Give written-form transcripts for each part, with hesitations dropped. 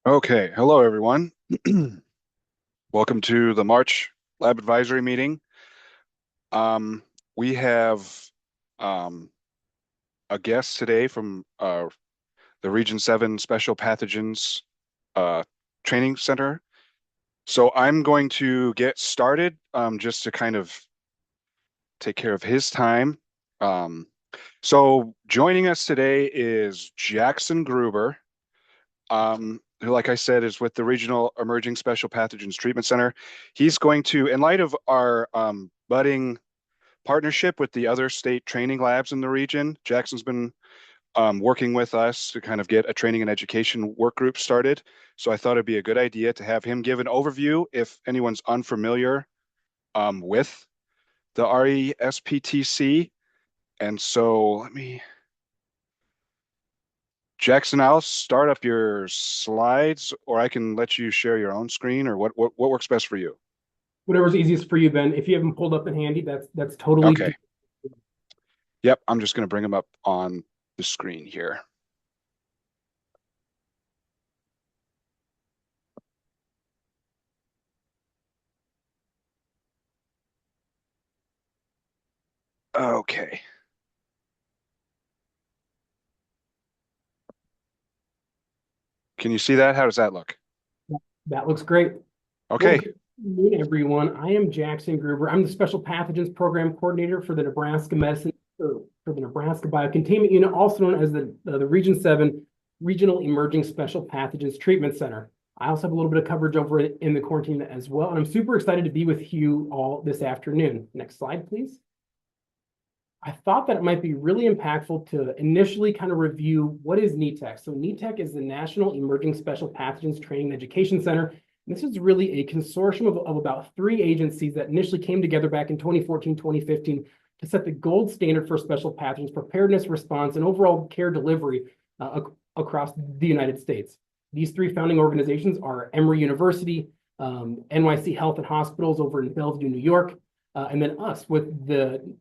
Okay, hello everyone. Welcome to the March Lab Advisory Meeting. Um, we have um, a guest today from the Region 7 Special Pathogens uh, Training Center. So I'm going to get started just to kind of take care of his time. Um, so joining us today is Jackson Gruber. Who, like I said, is with the Regional Emerging Special Pathogens Treatment Center. He's going to, in light of our budding partnership with the other state training labs in the region, Jackson's been working with us to kind of get a training and education work group started. So I thought it'd be a good idea to have him give an overview if anyone's unfamiliar with the RESPTC. And so Jackson, I'll start up your slides, or I can let you share your own screen, or what works best for you? Whatever's easiest for you, Ben. If you have them pulled up and handy, that's totally Okay. Yep, I'm just going to bring them up on the screen here. Okay. Can you see that? How does that look? that looks great. Well, Okay. good afternoon, everyone. I am Jackson Gruber. I'm the Special Pathogens Program Coordinator for the Nebraska Medicine for the Nebraska Biocontainment Unit, also known as the Region 7 Regional Emerging Special Pathogens Treatment Center. I also have a little bit of coverage over in the quarantine as well, and I'm super excited to be with you all this afternoon. Next slide, please. I thought that it might be really impactful to initially kind of review what is NETEC. So NETEC is the National Emerging Special Pathogens Training and Education Center. This is really a consortium of about 3 agencies that initially came together back in 2014, 2015 to set the gold standard for special pathogens preparedness, response, and overall care delivery across the United States. These 3 founding organizations are Emory University, NYC Health and Hospitals over in Bellevue, New York, and then us with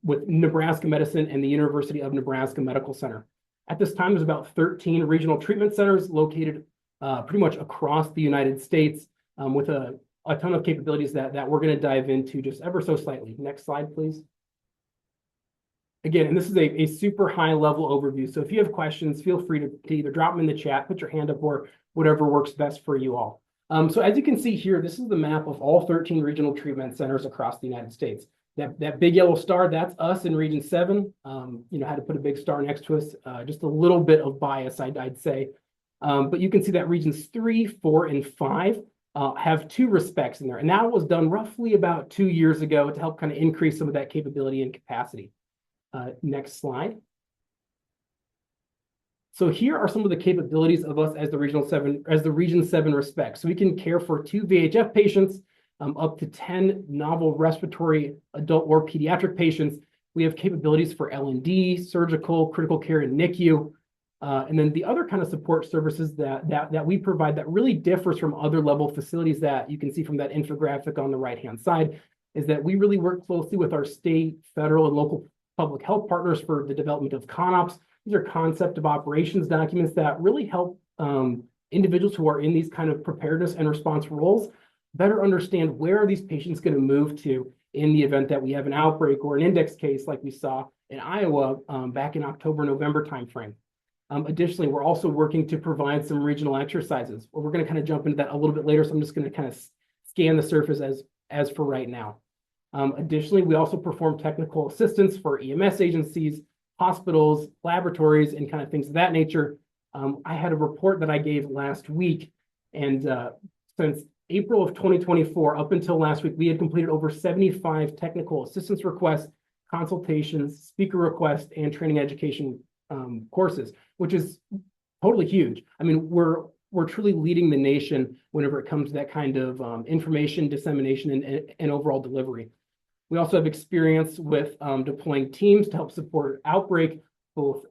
Nebraska Medicine and the University of Nebraska Medical Center. At this time, there's about 13 regional treatment centers located pretty much across the United States with a ton of capabilities that we're going to dive into just ever so slightly. Next slide, please. Again, and this is a super high level overview. So if you have questions, feel free to either drop them in the chat, put your hand up, or whatever works best for you all. So as you can see here, this is the map of all 13 regional treatment centers across the United States. That big yellow star, that's us in Region 7. Had to put a big star next to us, just a little bit of bias, I'd say. But you can see that Regions 3, 4, and 5 have 2 respects in there. And that was done roughly about 2 years ago to help kind of increase some of that capability and capacity. Next slide. So here are some of the capabilities of us as the Region 7 respect. So we can care for 2 VHF patients, up to 10 novel respiratory adult or pediatric patients. We have capabilities for L&D, surgical, critical care, and NICU. And then the other kind of support services that we provide that really differs from other level facilities that you can see from that infographic on the right-hand side is that we really work closely with our state, federal, and local public health partners for the development of CONOPS. These are concept of operations documents that really help individuals who are in these kind of preparedness and response roles better understand where are these patients going to move to in the event that we have an outbreak or an index case like we saw in Iowa back in October, November timeframe. Additionally, we're also working to provide some regional exercises. Well, we're going to kind of jump into that a little bit later, so I'm just going to kind of scan the surface as for right now. Additionally, we also perform technical assistance for EMS agencies, hospitals, laboratories, and kind of things of that nature. I had a report that I gave last week, and since April of 2024, up until last week, we had completed over 75 technical assistance requests, consultations, speaker requests, and training education courses, which is totally huge. I mean, we're truly leading the nation whenever it comes to that kind of information dissemination and overall delivery. We also have experience with deploying teams to help support outbreak, both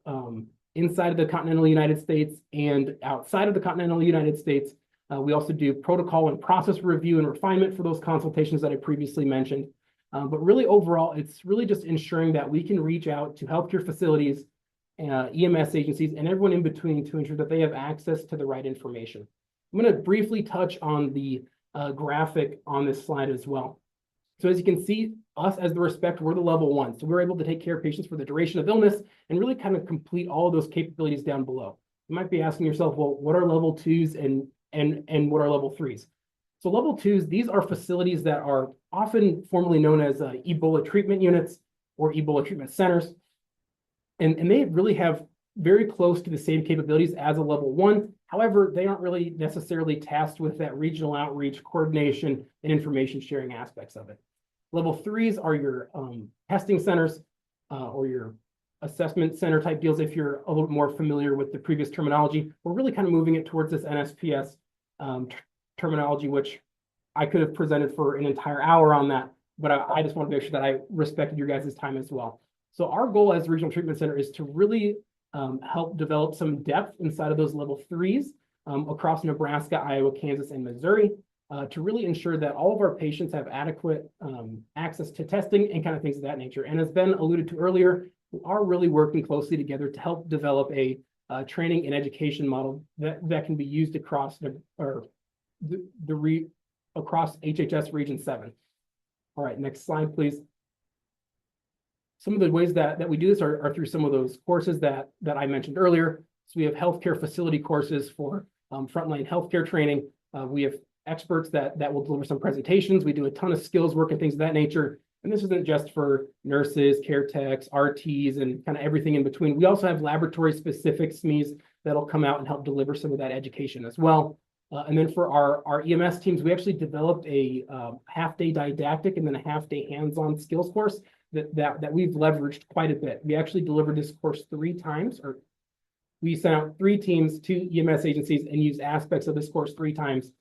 inside of the continental United States and outside of the continental United States. We also do protocol and process review and refinement for those consultations that I previously mentioned. But really overall, it's really just ensuring that we can reach out to healthcare facilities, EMS agencies, and everyone in between to ensure that they have access to the right information. I'm going to briefly touch on the graphic on this slide as well. So as you can see, us as the respect, we're the level 1. So we're able to take care of patients for the duration of illness and really kind of complete all of those capabilities down below. You might be asking yourself, well, what are level 2s and what are level 3s? So level 2s, these are facilities that are often formerly known as Ebola treatment units or Ebola treatment centers. And they really have very close to the same capabilities as a level 1. However, they aren't really necessarily tasked with that regional outreach, coordination, and information sharing aspects of it. Level 3s are your testing centers or your assessment center type deals. If you're a little more familiar with the previous terminology, we're really kind of moving it towards this NSPS terminology, which I could have presented for an entire hour on that, but I just want to make sure that I respected your guys' time as well. So our goal as a regional treatment center is to really help develop some depth inside of those level 3s across Nebraska, Iowa, Kansas, and Missouri to really ensure that all of our patients have adequate access to testing and kind of things of that nature. And as Ben alluded to earlier, we are really working closely together to help develop a training and education model that can be used across across HHS Region 7. All right, next slide, please. Some of the ways that we do this are through some of those courses that I mentioned earlier. So we have healthcare facility courses for frontline healthcare training. We have experts that will deliver some presentations. We do a ton of skills work and things of that nature. And this isn't just for nurses, care techs, RTs, and kind of everything in between. We also have laboratory specific SMEs that'll come out and help deliver some of that education as well. And then for our EMS teams, we actually developed a half-day didactic and then a half-day hands-on skills course that we've leveraged quite a bit. We actually delivered this course 3 times, or we sent out 3 teams to EMS agencies and used aspects of this course 3 times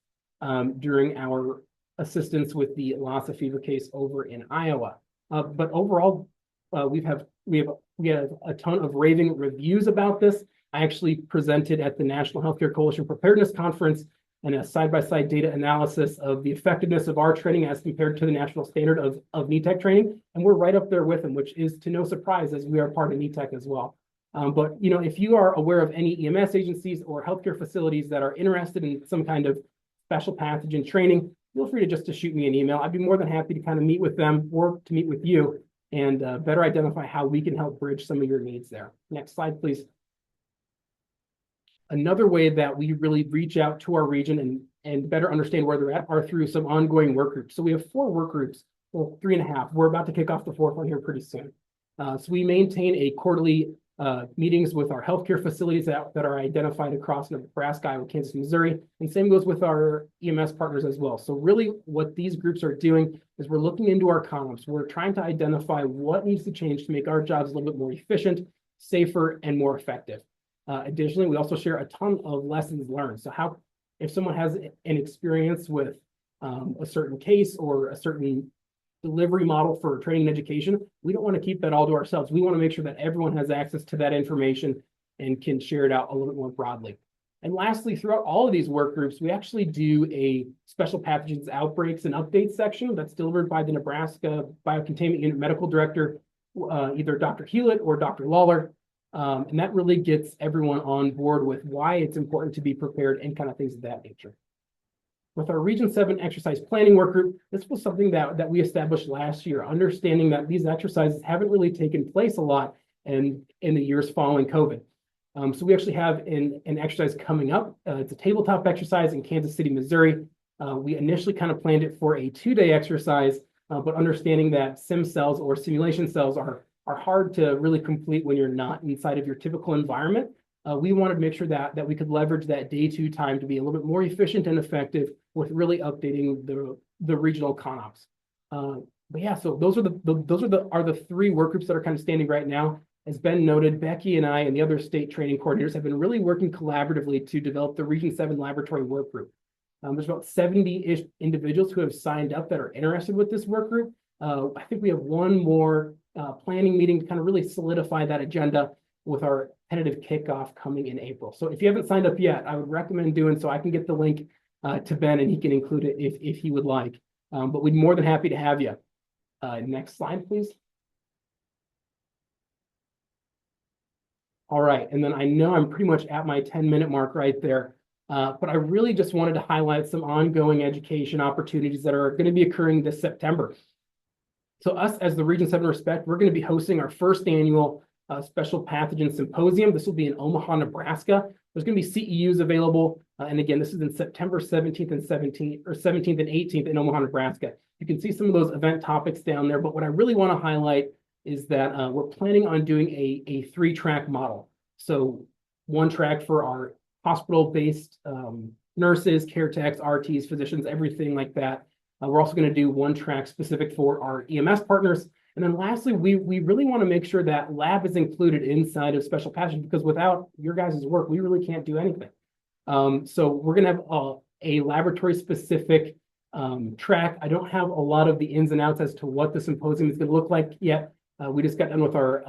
during our assistance with the Lassa fever case over in Iowa. But overall, we have a ton of raving reviews about this. I actually presented at the National Healthcare Coalition Preparedness Conference and a side-by-side data analysis of the effectiveness of our training as compared to the national standard of NETEC training. And we're right up there with them, which is to no surprise as we are part of NETEC as well. But you know, if you are aware of any EMS agencies or healthcare facilities that are interested in some kind of special pathogen training, feel free to shoot me an email. I'd be more than happy to kind of meet with them or to meet with you and better identify how we can help bridge some of your needs there. Next slide, please. Another way that we really reach out to our region and better understand where they're at are through some ongoing work groups. So we have 4 work groups, well, 3.5. We're about to kick off the 4th one here pretty soon. So we maintain a quarterly meetings with our healthcare facilities that are identified across Nebraska, Iowa, Kansas, Missouri, and same goes with our EMS partners as well. So really what these groups are doing is we're looking into our columns. We're trying to identify what needs to change to make our jobs a little bit more efficient, safer, and more effective. Additionally, we also share a ton of lessons learned. So how, if someone has an experience with a certain case or a certain delivery model for training and education, we don't want to keep that all to ourselves. We want to make sure that everyone has access to that information and can share it out a little bit more broadly. And lastly, throughout all of these work groups, we actually do a special pathogens outbreaks and updates section that's delivered by the Nebraska Biocontainment Unit Medical Director, either Dr. Hewlett or Dr. Lawler. And that really gets everyone on board with why it's important to be prepared and kind of things of that nature. With our Region 7 exercise planning work group, this was something that we established last year, understanding that these exercises haven't really taken place a lot in the years following COVID. So we actually have an exercise coming up. It's a tabletop exercise in Kansas City, Missouri. We initially kind of planned it for a 2-day exercise, but understanding that sim cells or simulation cells are hard to really complete when you're not inside of your typical environment. We wanted to make sure that we could leverage that day 2 time to be a little bit more efficient and effective with really updating the regional CONOPS. But yeah, so those are the 3 work groups that are kind of standing right now. As Ben noted, Becky and I and the other state training coordinators have been really working collaboratively to develop the Region 7 laboratory work group. There's about 70-ish individuals who have signed up that are interested with this work group. I think we have one more planning meeting to kind of really solidify that agenda with our tentative kickoff coming in April. So if you haven't signed up yet, I would recommend doing so. I can get the link to Ben and he can include it if he would like. But we'd be more than happy to have you. Next slide, please. All right, and then I know I'm pretty much at my 10-minute mark right there. But I really just wanted to highlight some ongoing education opportunities that are going to be occurring this September. So us as the Region 7 Respect, we're going to be hosting our first annual Special Pathogen Symposium. This will be in Omaha, Nebraska. There's going to be CEUs available. And again, this is in September 17th and 17th, or 17th and 18th in Omaha, Nebraska. You can see some of those event topics down there. But what I really want to highlight is that we're planning on doing a three-track model. So one track for our hospital-based nurses, care techs, RTs, physicians, everything like that. We're also going to do one track specific for our EMS partners. And then lastly, we really want to make sure that lab is included inside of special pathogen, because without your guys' work, we really can't do anything. So we're going to have a laboratory specific track. I don't have a lot of the ins and outs as to what the symposium is going to look like yet. We just got done with our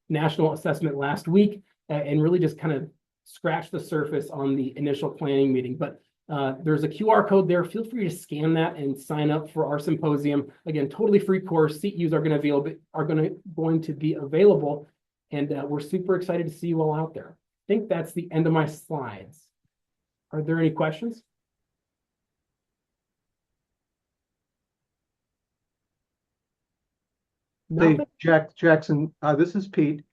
national assessment last week and really just kind of scratched the surface on the initial planning meeting. But there's a QR code there. Feel free to scan that and sign up for our symposium. Again, totally free course. CEUs are going to be available, and we're super excited to see you all out there. I think that's the end of my slides. Are there any questions? Hey, Jackson, this is Pete.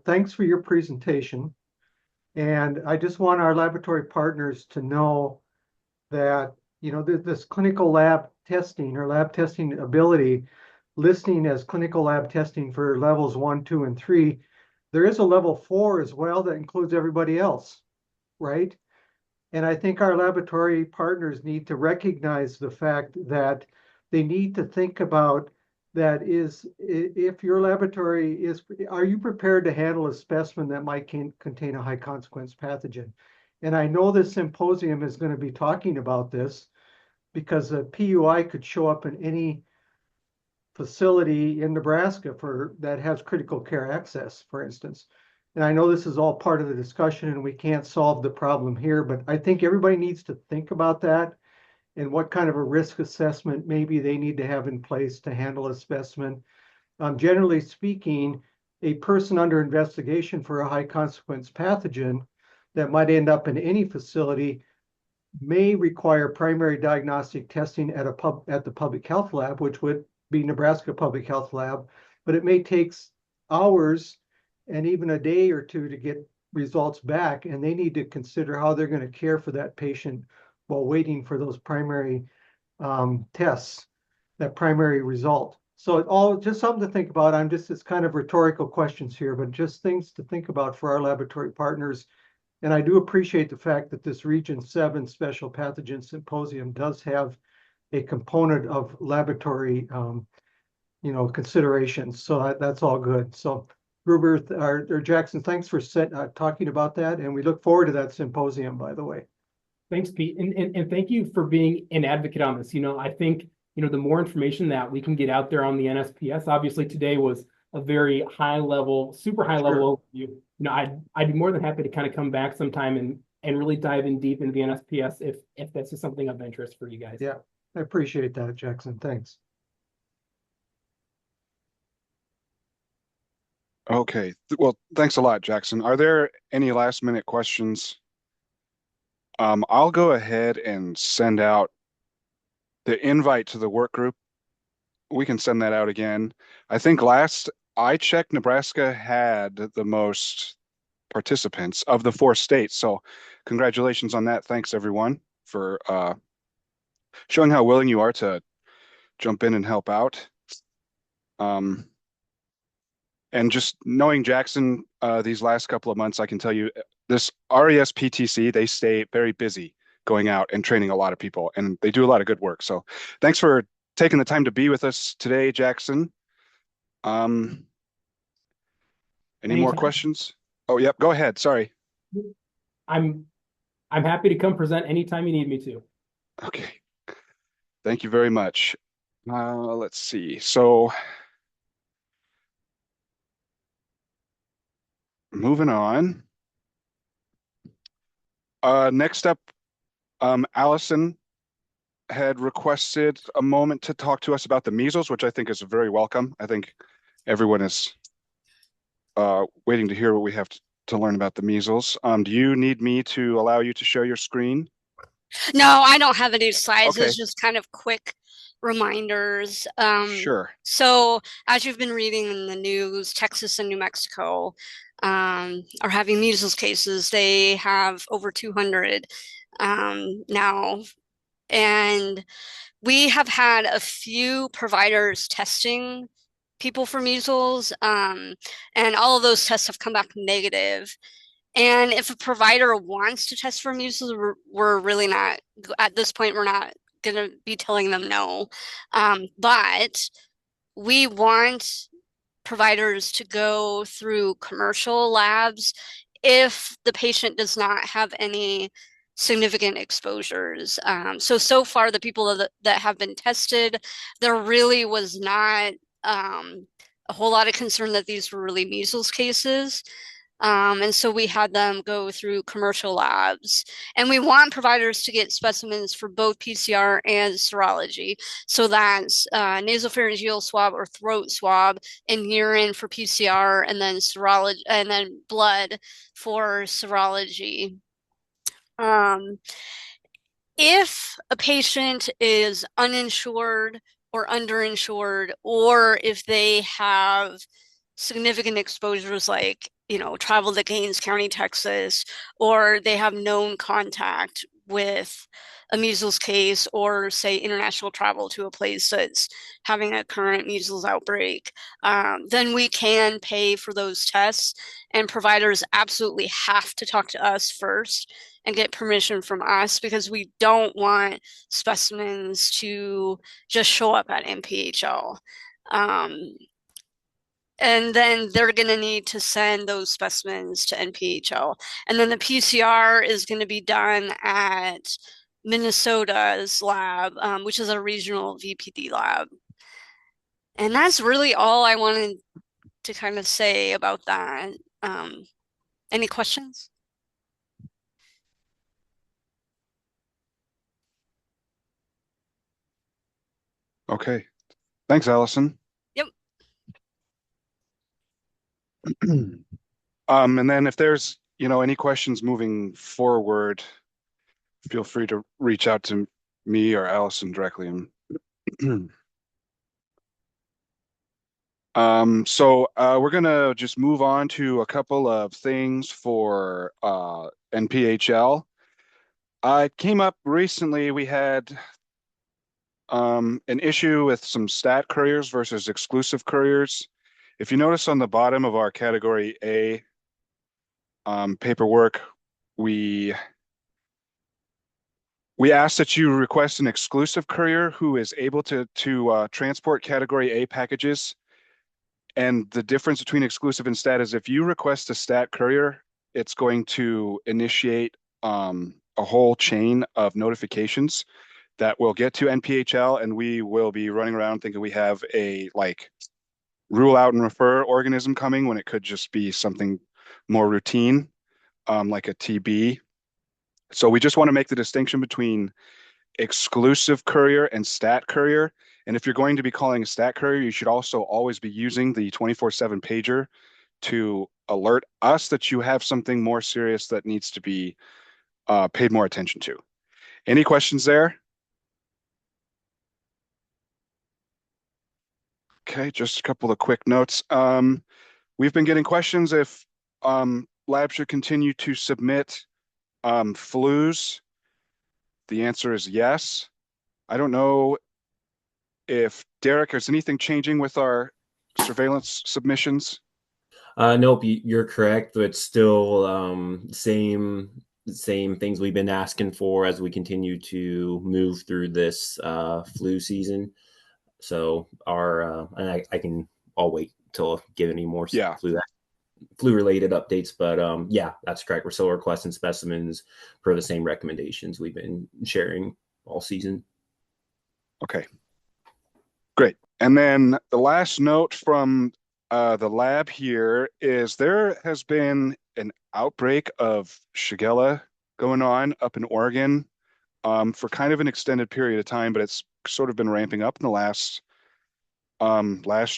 Thanks for your presentation. And I just want our laboratory partners to know that, this clinical lab testing or lab testing ability, listing as clinical lab testing for levels 1, 2, and 3, there is a level 4 as well that includes everybody else, right? And I think our laboratory partners need to recognize the fact that they need to think about that is, if your laboratory is, are you prepared to handle a specimen that might contain a high consequence pathogen? And I know this symposium is going to be talking about this because a PUI could show up in any facility in Nebraska that has critical care access, for instance. And I know this is all part of the discussion and we can't solve the problem here, but I think everybody needs to think about that and what kind of a risk assessment maybe they need to have in place to handle a specimen. Generally speaking, a person under investigation for a high consequence pathogen that might end up in any facility may require primary diagnostic testing at the public health lab, which would be Nebraska Public Health Lab, but it may take hours and even a day or two to get results back, and they need to consider how they're going to care for that patient while waiting for those primary tests, that primary result. So it all just something to think about. It's kind of rhetorical questions here, but just things to think about for our laboratory partners. And I do appreciate the fact that this Region 7 Special Pathogen Symposium does have a component of laboratory, considerations. So that's all good. So Gruber or Jackson, thanks for talking about that. And we look forward to that symposium, by the way. Thanks, Pete. And thank you for being an advocate on this. I think, the more information that we can get out there on the NSPS, obviously today was a very high level, super high level overview. I'd be more than happy to kind of come back sometime and really dive in deep into the NSPS if this is something of interest for you guys. Yeah, I appreciate that, Jackson. Thanks. Okay. Well, thanks a lot, Jackson. Are there any last minute questions? I'll go ahead and send out the invite to the work group. We can send that out again. I think last I checked, Nebraska had the most participants of the 4 states. So congratulations on that. Thanks everyone for showing how willing you are to jump in and help out. And just knowing Jackson these last couple of months, I can tell you this RES PTC, they stay very busy going out and training a lot of people, and they do a lot of good work. So thanks for taking the time to be with us today, Jackson. Any more questions? Oh, yep. Go ahead. Sorry. I'm happy to come present anytime you need me to. Okay. Thank you very much. Let's see. So moving on. Next up, Allison had requested a moment to talk to us about the measles, which I think is very welcome. I think everyone is waiting to hear what we have to learn about the measles. Do you need me to allow you to share your screen? No, I don't have any slides. Okay, It's just kind of quick reminders. sure. So as you've been reading in the news, Texas and New Mexico are having measles cases. They have over 200 now. And we have had a few providers testing people for measles, and all of those tests have come back negative. And if a provider wants to test for measles, we're really not, at this point, we're not going to be telling them no. But we want providers to go through commercial labs if the patient does not have any significant exposures. So far, the people that have been tested, there really was not a whole lot of concern that these were really measles cases. And so we had them go through commercial labs. And we want providers to get specimens for both PCR and serology. So that's nasopharyngeal swab or throat swab and urine for PCR, and then serology, and then blood for serology. Um, if a patient is uninsured or underinsured, or if they have significant exposures like, travel to Gaines County, Texas, or they have known contact with a measles case, or say international travel to a place that's having a current measles outbreak, then we can pay for those tests, and providers absolutely have to talk to us first and get permission from us, because we don't want specimens to just show up at NPHL. And then they're going to need to send those specimens to NPHL. And then the PCR is going to be done at Minnesota's lab, which is a regional VPD lab. And that's really all I wanted to kind of say about that. Any questions? Okay. Thanks, Allison. Yep. And then if there's, any questions moving forward, feel free to reach out to me or Allison directly. So we're gonna just move on to a couple of things for NPHL. It came up recently. We had an issue with some stat couriers versus exclusive couriers. If you notice on the bottom of our category A paperwork, we ask that you request an exclusive courier who is able to transport category A packages. And the difference between exclusive and stat is if you request a stat courier, it's going to initiate a whole chain of notifications that will get to NPHL, and we will be running around thinking we have a rule out and refer organism coming when it could just be something more routine, like a TB. So we just want to make the distinction between exclusive courier and stat courier. And if you're going to be calling a stat courier, you should also always be using the 24/7 pager to alert us that you have something more serious that needs to be paid more attention to. Any questions there? Okay, just a couple of quick notes. We've been getting questions if labs should continue to submit flus. The answer is yes. I don't know if Derek, is anything changing with our surveillance submissions? Nope, you're correct. It's still same things we've been asking for as we continue to move through this flu season. So and I'll wait till give any more flu related updates. But yeah, that's correct. We're still requesting specimens per the same recommendations we've been sharing all season. Okay, great. And then the last note from the lab here is there has been an outbreak of Shigella going on up in Oregon for kind of an extended period of time, but it's sort of been ramping up in the last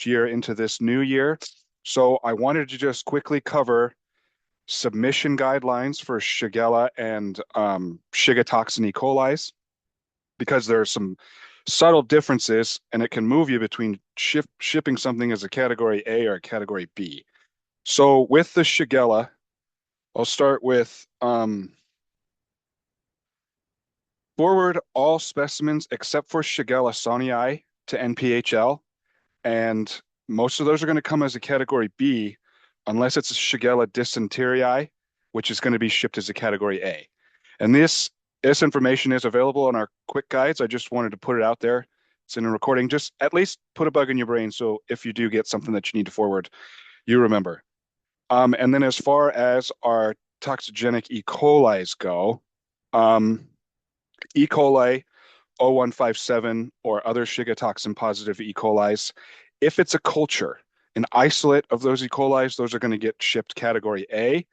year into this new year. So I wanted to just quickly cover submission guidelines for Shigella and Shiga toxin E. coli's, because there are some subtle differences and it can move you between shipping something as a category A or a category B. So with the Shigella, I'll start with forward all specimens except for Shigella sonii to NPHL, and most of those are going to come as a category B unless it's a Shigella dysenterii, which is going to be shipped as a category A. And this information is available in our quick guides. I just wanted to put it out there. It's in a recording. Just at least put a bug in your brain so if you do get something that you need to forward, you remember. And then as far as our toxigenic E. coli's go, E. coli 0157 or other Shiga toxin positive E. coli's, if it's a culture, an isolate of those E. coli's, those are going to get shipped category A.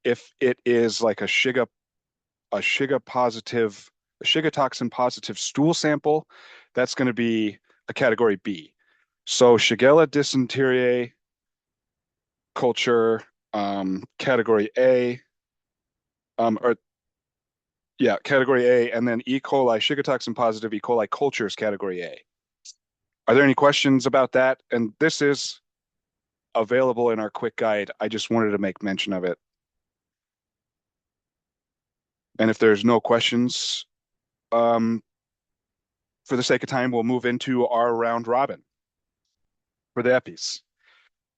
If it is like a Shiga positive, a Shiga toxin positive stool sample, that's going to be a category B. So Shigella dysenteriae culture, category A, or yeah, category A, and then E. coli, Shiga toxin positive E. coli cultures, category A. Are there any questions about that? And this is available in our quick guide. I just wanted to make mention of it. And if there's no questions, for the sake of time, we'll move into our round robin for the EPIs.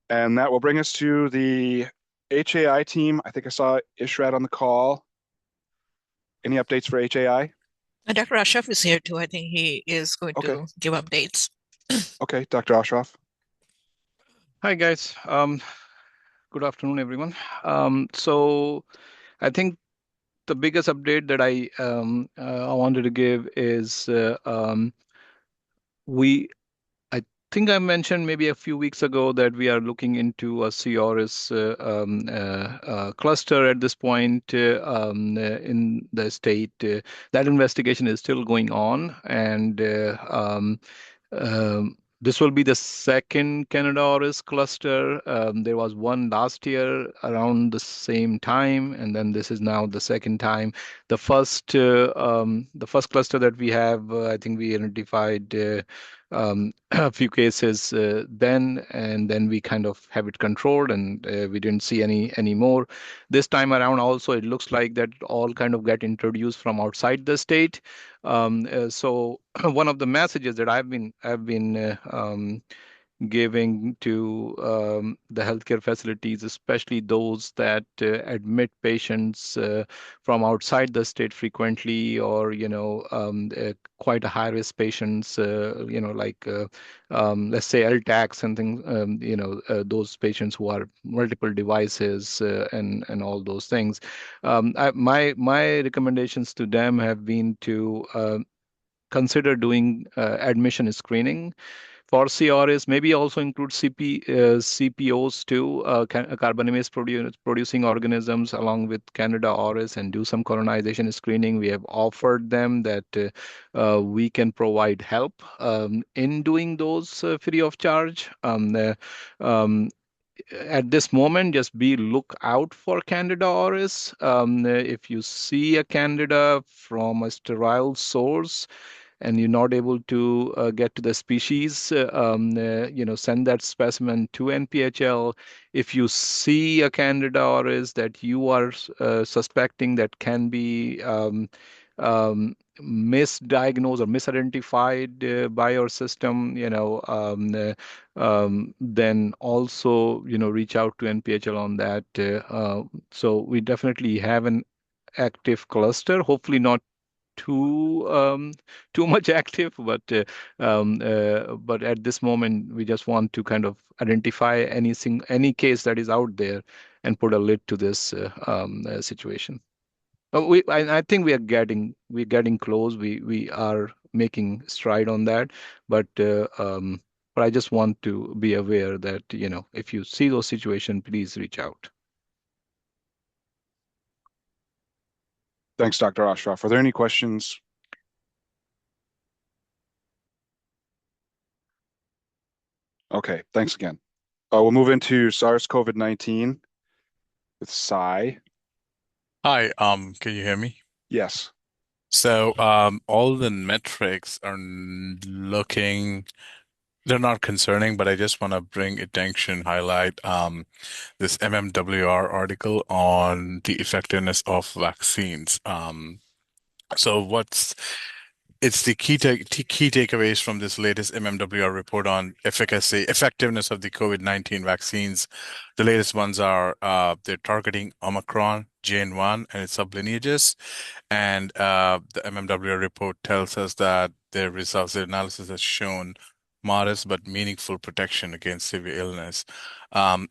And that will bring us to the HAI team. I think I saw Ishrat on the call. Any updates for HAI? Dr. Ashraf is here too. I think he is going Okay. to give updates. Okay, Dr. Ashraf. Hi guys. Good afternoon, everyone. So I think the biggest update that I wanted to give is I think I mentioned maybe a few weeks ago that we are looking into a CRS cluster at this point in the state. That investigation is still going on, and this will be the second Canadoris cluster. There was one last year around the same time, and then this is now the second time. The first cluster that we have, I think we identified a few cases then, and then we kind of have it controlled, and we didn't see any more. This time around, also, it looks like that all kind of get introduced from outside the state. So one of the messages that I've been giving to the healthcare facilities, especially those that admit patients from outside the state frequently, or quite a high risk patients, like let's say LTACs and things, those patients who are multiple devices and all those things. My recommendations to them have been to consider doing admission screening for CRS, maybe also include CPOs too, carbonamase producing organisms, along with Candida auris, and do some colonization screening. We have offered them that we can provide help in doing those free of charge. At this moment, just look out for Candida auris. If you see a Candida from a sterile source, and you're not able to get to the species, send that specimen to NPHL. If you see a Candida auris that you are suspecting that can be misdiagnosed or misidentified by your system, then also, reach out to NPHL on that. So we definitely have an active cluster, hopefully not too much active, but at this moment we just want to kind of identify any case that is out there and put a lid to this situation. I think we're getting close. We are making stride on that, but I just want to be aware that if you see those situations, please reach out. Thanks, Dr. Ashraf. Are there any questions? Okay, thanks again. We'll move into SARS-CoV-19. with Cy. Hi, can you hear me? Yes. So, all the metrics are they're not concerning, but I just want to bring attention, highlight, this MMWR article on the effectiveness of vaccines. So it's the key takeaways from this latest MMWR report on effectiveness of the COVID-19 vaccines. The latest ones are they're targeting Omicron, JN1, and its sublineages. And the MMWR report tells us that their analysis has shown modest but meaningful protection against severe illness,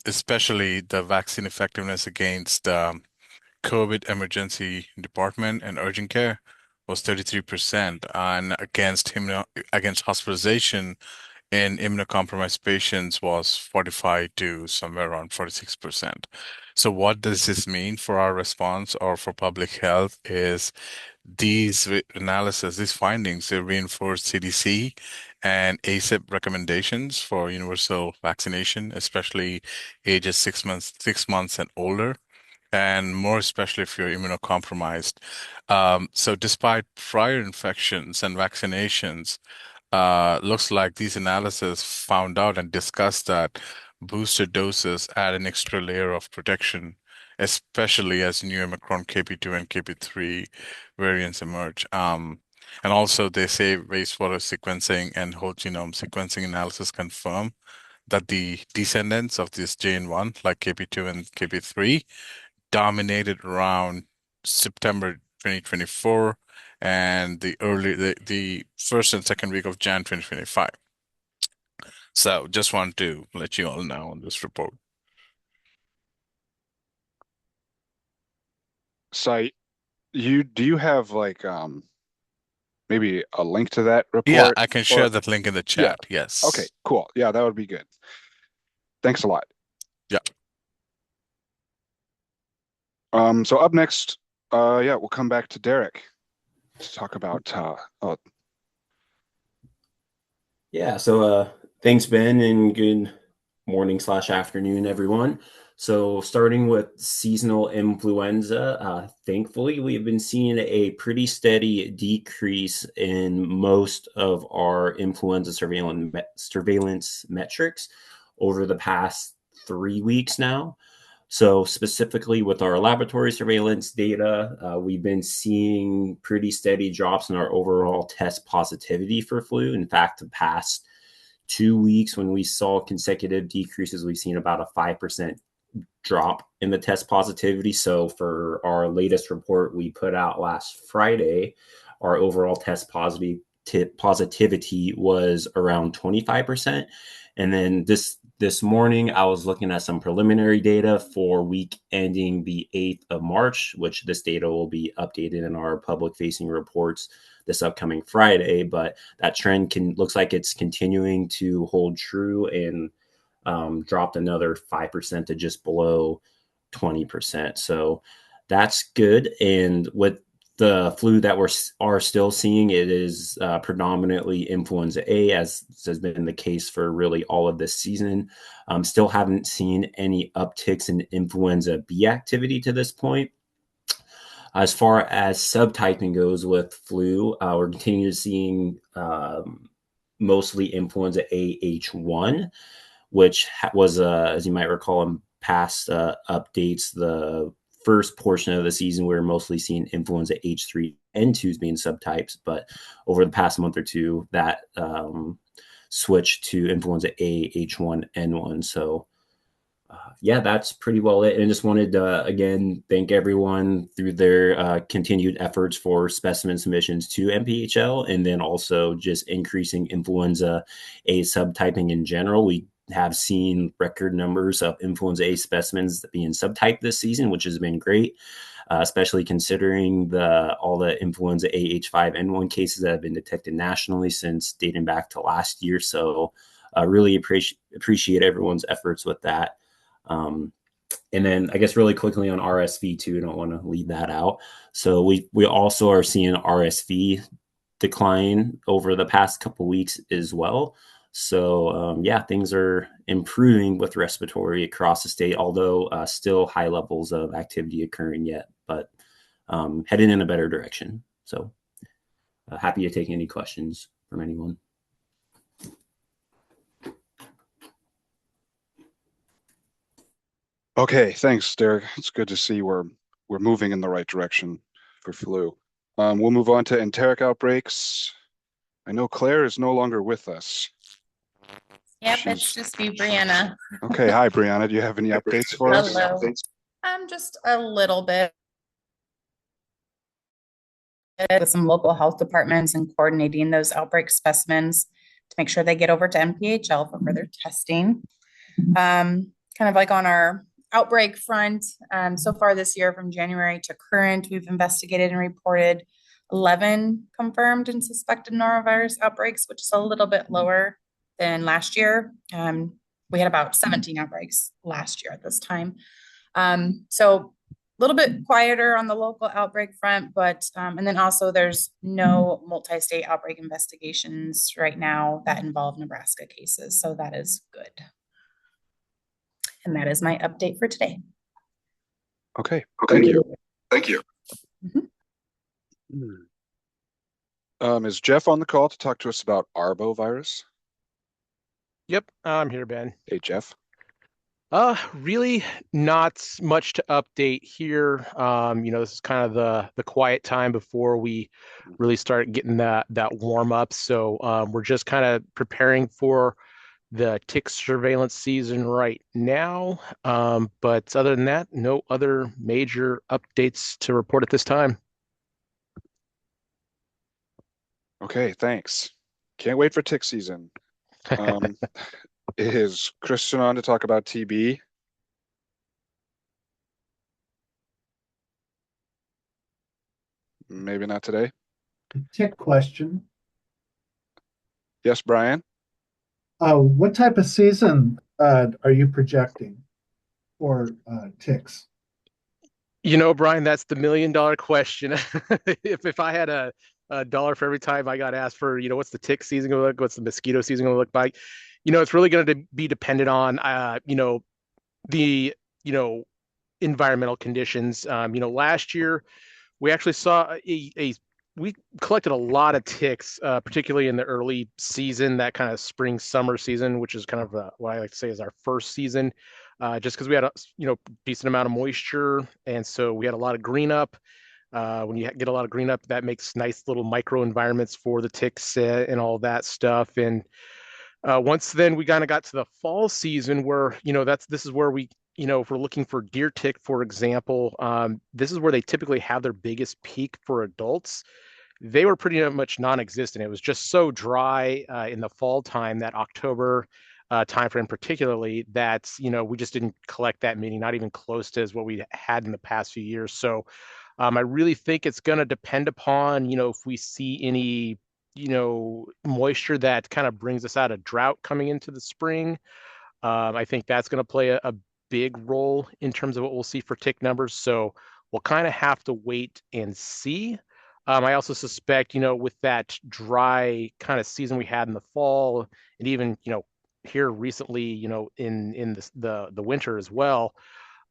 especially the vaccine effectiveness against COVID emergency department and urgent care was 33%, and against hospitalization in immunocompromised patients was 45 to somewhere around 46%. So what does this mean for our response or for public health is these findings, they reinforce CDC and ACIP recommendations for universal vaccination, especially ages 6 months and older, and more especially if you're immunocompromised. So despite prior infections and vaccinations, looks like these analyses found out and discussed that booster doses add an extra layer of protection, especially as new Omicron KP2 and KP3 variants emerge. And also they say wastewater sequencing and whole genome sequencing analysis confirm that the descendants of this JN1, like KP2 and KP3, dominated around September 2024 and the first and second week of Jan 2025. So just want to let you all know on this report. Cy, do you have like maybe a link to that Yeah, report? I can Or share that link in the yeah. chat. Yes. Okay, cool. Yeah, that would be good. Thanks a lot. Yeah. So up next, yeah, we'll come back to Derek to talk about Yeah, so thanks, Ben, and good morning/afternoon, everyone. So starting with seasonal influenza, thankfully, we've been seeing a pretty steady decrease in most of our influenza surveillance metrics over the past 3 weeks now. So specifically with our laboratory surveillance data, we've been seeing pretty steady drops in our overall test positivity for flu. In fact, the past 2 weeks when we saw consecutive decreases, we've seen about a 5% drop in the test positivity. So for our latest report we put out last Friday, our overall test positivity was around 25%. And then this morning, I was looking at some preliminary data for week ending the 8th of March, which this data will be updated in our public-facing reports this upcoming Friday. But that trend looks like it's continuing to hold true and dropped another 5% to just below 20%. So that's good. And with the flu that are still seeing, it is predominantly influenza A, as has been the case for really all of this season. Still haven't seen any upticks in influenza B activity to this point. As far as subtyping goes with flu, we're continuing to seeing mostly influenza A H1, which was, as you might recall in past updates, the first portion of the season, we were mostly seeing influenza H3N2s being subtypes, but over the past month or two, that switched to influenza A H1N1. So yeah, that's pretty well it. And just wanted to, again, thank everyone through their continued efforts for specimen submissions to MPHL, and then also just increasing influenza A subtyping in general. We have seen record numbers of influenza A specimens being subtyped this season, which has been great, especially considering all the influenza A H5N1 cases that have been detected nationally since dating back to last year. So really appreciate everyone's efforts with that. And then I guess really quickly on RSV too, I don't want to leave that out. So we also are seeing RSV decline over the past couple weeks as well. So yeah, things are improving with respiratory across the state, although still high levels of activity occurring yet, but heading in a better direction. So happy to take any questions from anyone. Okay, thanks, Derek. It's good to see we're moving in the right direction for flu. We'll move on to enteric outbreaks. I know Claire is no longer with us. Yep, She's- it's just me, Brianna. Okay, hi, Brianna. Do you have any updates for us? Hello. Just a little bit with some local health departments and coordinating those outbreak specimens to make sure they get over to MPHL for further testing. Kind of like on our outbreak front, so far this year from January to current, we've investigated and reported 11 confirmed and suspected norovirus outbreaks, which is a little bit lower than last year. We had about 17 outbreaks last year at this time. So a little bit quieter on the local outbreak front, but and then also there's no multi-state outbreak investigations right now that involve Nebraska cases. So that is good. And that is my update for today. Okay, thank you. Thank you. Is Jeff on the call to talk to us about arbovirus? Yep, I'm here, Ben. Hey, Jeff. Really not much to update here. This is kind of the quiet time before we really start getting that warm up. So we're just kind of preparing for the tick surveillance season right now. But other than that, no other major updates to report at this time. Okay, thanks. Can't wait for tick season. Is Christian on to talk about TB? Maybe not today. Tick question. Yes, Brian? What type of season are you projecting for ticks? Brian, that's the $1 million question. If I had a dollar for every time I got asked for, what's the tick season going to look, what's the mosquito season going to look like, it's really going to be dependent on, the, environmental conditions. Last year we actually saw we collected a lot of ticks, particularly in the early season, that kind of spring summer season, which is kind of what I like to say is our first season, just because we had a decent amount of moisture, and so we had a lot of green up. When you get a lot of green up, that makes nice little micro environments for the ticks and all that stuff. And once then we kind of got to the fall season where this is where we if we're looking for deer tick, for example, this is where they typically have their biggest peak for adults. They were pretty much non-existent. It was just so dry in the fall time, that October timeframe particularly, that we just didn't collect that many, not even close to as what we had in the past few years. So I really think it's going to depend upon if we see any moisture that kind of brings us out of drought coming into the spring. I think that's going to play a big role in terms of what we'll see for tick numbers. So we'll kind of have to wait and see. I also suspect, with that dry kind of season we had in the fall, and even, here recently, in the winter as well,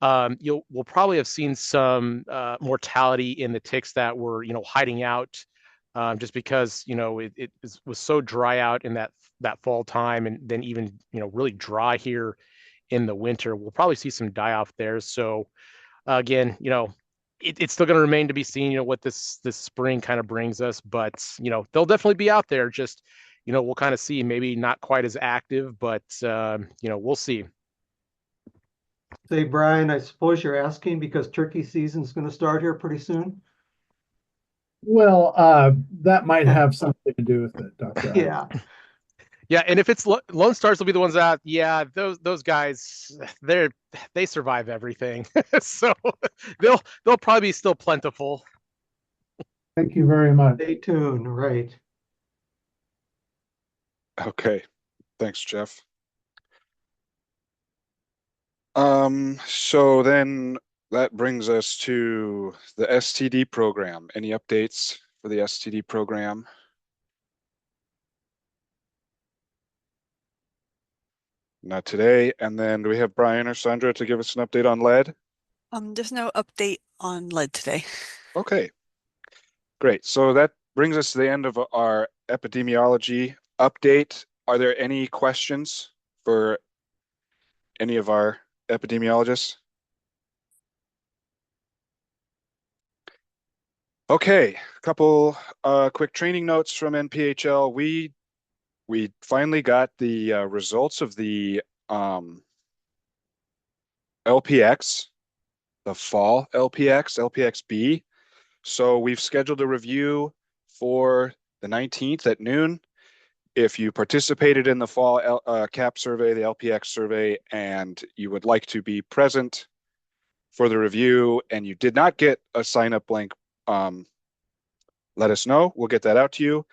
we'll probably have seen some mortality in the ticks that were, hiding out, just because, it was so dry out in that fall time, and then even, really dry here in the winter. We'll probably see some die off there. So again, it's still going to remain to be seen, what this spring kind of brings us, but they'll definitely be out there. Just we'll kind of see, maybe not quite as active, but we'll see. Say, Brian, I suppose you're asking because turkey season's going to start here pretty soon. Well, that might have something to do with it, Dr. Yeah. Yeah, and if it's Lone Stars will be the ones that, those guys, they survive everything, so they'll probably be still plentiful. Thank you very much. Stay tuned, right? Okay, thanks, Jeff. So then that brings us to the STD program. Any updates for the STD program? Not today. And then do we have Brian or Sandra to give us an update on lead? There's no update on lead today. Okay, great. So that brings us to the end of our epidemiology update. Are there any questions for any of our epidemiologists? Okay, a couple quick training notes from NPHL. We finally got the results of the LPX, the fall LPX, LPXB. So we've scheduled a review for the 19th at noon. If you participated in the fall CAP survey, the LPX survey, and you would like to be present for the review and you did not get a sign-up link, let us know. We'll get that out to you.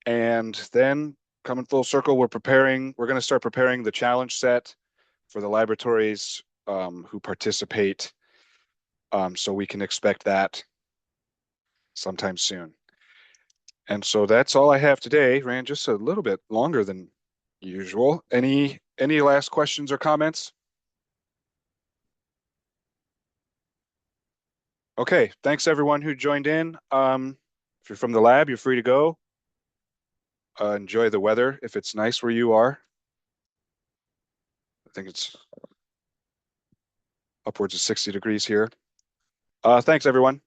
And then coming full circle, we're going to start preparing the challenge set for the laboratories who participate. So we can expect that sometime soon. And so that's all I have today. Ran just a little bit longer than usual. Any last questions or comments? Okay, thanks everyone who joined in. If you're from the lab, you're free to go. Enjoy the weather if it's nice where you are. I think it's upwards of 60 degrees here. Thanks everyone.